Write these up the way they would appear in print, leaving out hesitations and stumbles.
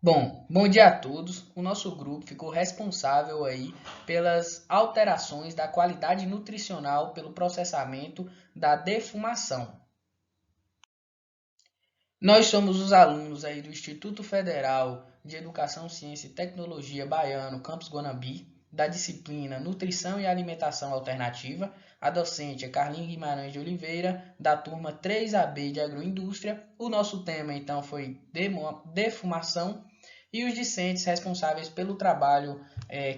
Bom dia a todos. O nosso grupo ficou responsável aí pelas alterações da qualidade nutricional pelo processamento da defumação. Nós somos os alunos aí do Instituto Federal de Educação, Ciência e Tecnologia Baiano, Campus Guanambi, da disciplina Nutrição e Alimentação Alternativa. A docente é Carlinha Guimarães de Oliveira, da turma 3AB de Agroindústria. O nosso tema então foi defumação e os discentes responsáveis pelo trabalho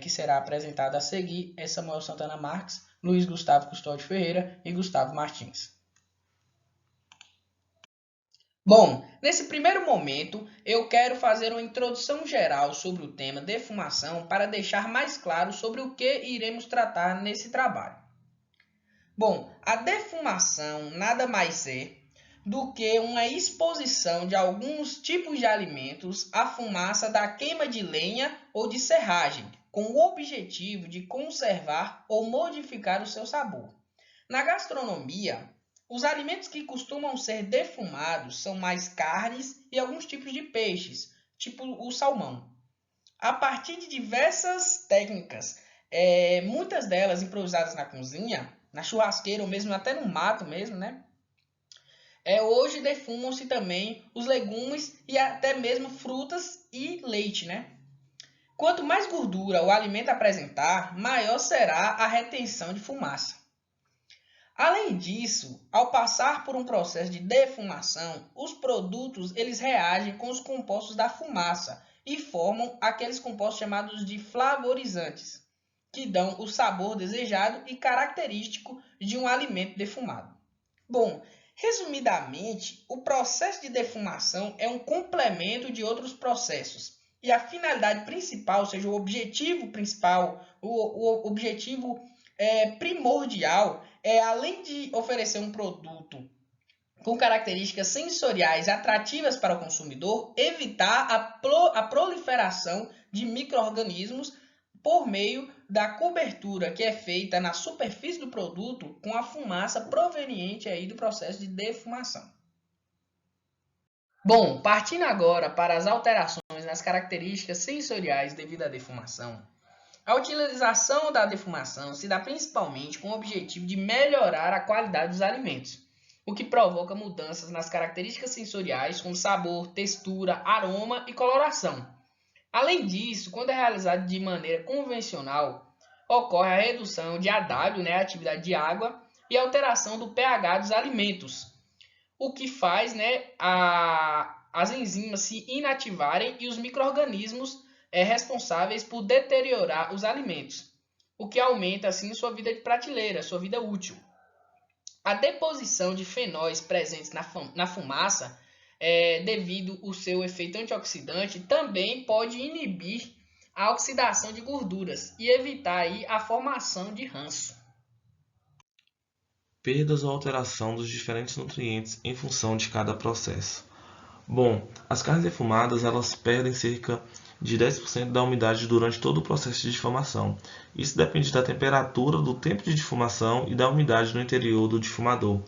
que será apresentado a seguir é Samuel Santana Marques, Luiz Gustavo Custódio Ferreira e Gustavo Martins. Bom, nesse primeiro momento, eu quero fazer uma introdução geral sobre o tema defumação para deixar mais claro sobre o que iremos tratar nesse trabalho. Bom, a defumação nada mais é do que uma exposição de alguns tipos de alimentos à fumaça da queima de lenha ou de serragem, com o objetivo de conservar ou modificar o seu sabor. Na gastronomia, os alimentos que costumam ser defumados são mais carnes e alguns tipos de peixes, tipo o salmão. A partir de diversas técnicas, muitas delas improvisadas na cozinha, na churrasqueira ou mesmo até no mato mesmo, né? Hoje defumam-se também os legumes e até mesmo frutas e leite, né? Quanto mais gordura o alimento apresentar, maior será a retenção de fumaça. Além disso, ao passar por um processo de defumação, os produtos eles reagem com os compostos da fumaça e formam aqueles compostos chamados de flavorizantes, que dão o sabor desejado e característico de um alimento defumado. Bom, resumidamente, o processo de defumação é um complemento de outros processos. E a finalidade principal, ou seja, o objetivo principal, o objetivo primordial além de oferecer um produto com características sensoriais atrativas para o consumidor, evitar a proliferação de micro-organismos por meio da cobertura que é feita na superfície do produto com a fumaça proveniente aí do processo de defumação. Bom, partindo agora para as alterações nas características sensoriais devido à defumação, a utilização da defumação se dá principalmente com o objetivo de melhorar a qualidade dos alimentos, o que provoca mudanças nas características sensoriais como sabor, textura, aroma e coloração. Além disso, quando é realizado de maneira convencional, ocorre a redução de AW, né, a atividade de água, e alteração do pH dos alimentos, o que faz, né, as enzimas se inativarem e os micro-organismos responsáveis por deteriorar os alimentos, o que aumenta assim sua vida de prateleira, sua vida útil. A deposição de fenóis presentes na fumaça, devido ao seu efeito antioxidante, também pode inibir a oxidação de gorduras e evitar aí a formação de ranço. Perdas ou alteração dos diferentes nutrientes em função de cada processo. Bom, as carnes defumadas elas perdem cerca de 10% da umidade durante todo o processo de defumação. Isso depende da temperatura, do tempo de defumação e da umidade no interior do defumador.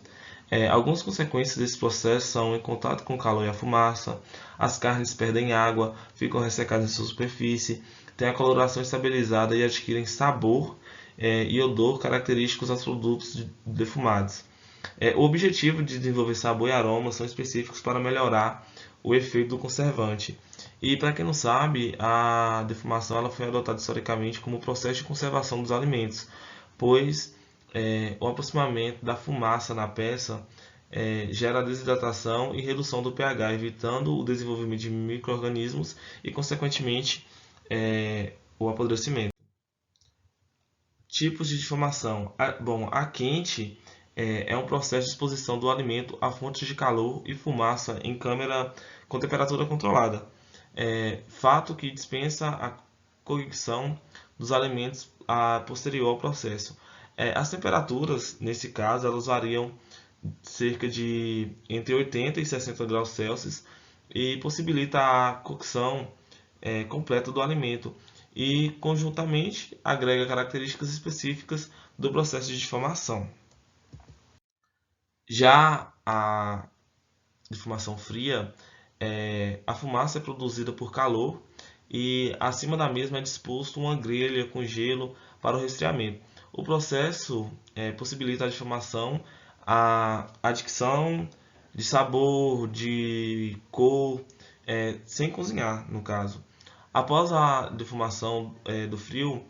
Algumas consequências desse processo são em contato com o calor e a fumaça, as carnes perdem água, ficam ressecadas em sua superfície, têm a coloração estabilizada e adquirem sabor e odor característicos aos produtos defumados. O objetivo de desenvolver sabor e aroma são específicos para melhorar o efeito do conservante. E para quem não sabe, a defumação ela foi adotada historicamente como processo de conservação dos alimentos, pois o aproximamento da fumaça na peça gera desidratação e redução do pH, evitando o desenvolvimento de micro-organismos e, consequentemente, o apodrecimento. Tipos de defumação. Bom, a quente é um processo de exposição do alimento a fontes de calor e fumaça em câmara com temperatura controlada, fato que dispensa a cocção dos alimentos posterior ao processo. As temperaturas, nesse caso, elas variam cerca de entre 80 e 60 graus Celsius e possibilita a cocção completa do alimento e, conjuntamente, agrega características específicas do processo de defumação. Já a defumação fria A fumaça é produzida por calor e acima da mesma é disposto uma grelha com gelo para o resfriamento. O processo possibilita a defumação, a adicção de sabor, de cor, sem cozinhar, no caso. Após a defumação do frio,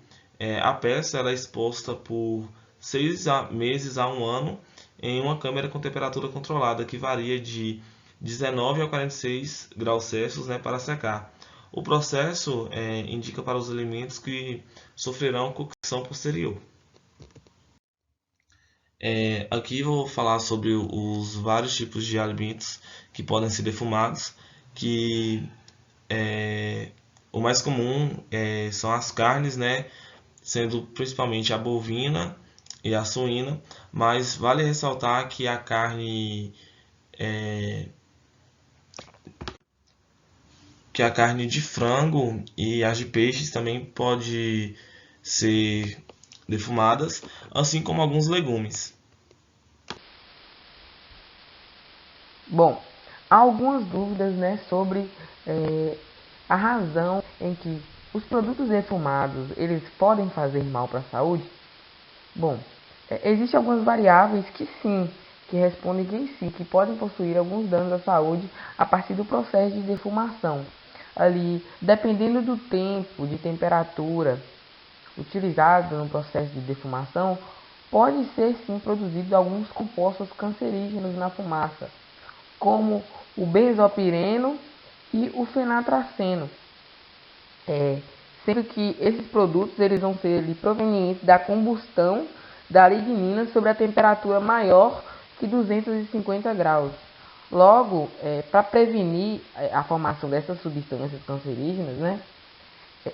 a peça ela é exposta por 6 meses a 1 ano em uma câmara com temperatura controlada, que varia de 19 a 46 graus Celsius, né, para secar. O processo indica para os alimentos que sofrerão cocção posterior. Aqui eu vou falar sobre os vários tipos de alimentos que podem ser defumados, que o mais comum são as carnes, né, sendo principalmente a bovina e a suína, mas vale ressaltar que a carne de frango e as de peixes também pode ser defumadas, assim como alguns legumes. Bom, há algumas dúvidas, né, sobre a razão em que os produtos defumados eles podem fazer mal para a saúde. Bom, existem algumas variáveis que sim, que respondem que sim, que podem possuir alguns danos à saúde a partir do processo de defumação. Ali, dependendo do tempo, de temperatura utilizado no processo de defumação, pode ser sim produzido alguns compostos cancerígenos na fumaça, como o benzopireno e o fenatraceno. Sendo que esses produtos eles vão ser provenientes da combustão da lignina sobre a temperatura maior que 250 graus. Logo, para prevenir a formação dessas substâncias cancerígenas, né,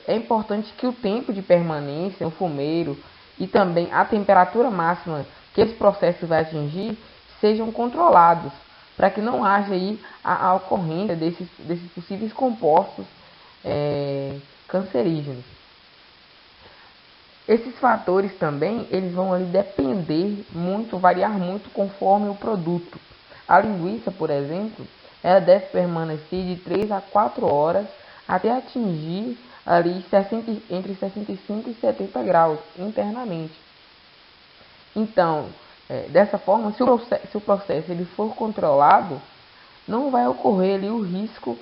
é importante que o tempo de permanência no fumeiro e também a temperatura máxima que esse processo vai atingir sejam controlados, para que não haja aí a ocorrência desses possíveis compostos cancerígenos. Esses fatores também eles vão ali depender muito, variar muito conforme o produto. A linguiça, por exemplo, ela deve permanecer de 3 a 4 horas até atingir ali entre 65 e 70 graus internamente. Então, dessa forma, se o processo ele for controlado, não vai ocorrer ali o risco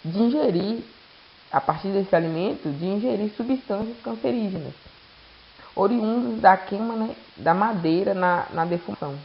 de ingerir, a partir desse alimento, de ingerir substâncias cancerígenas, oriundas da queima, né, da madeira na defumação.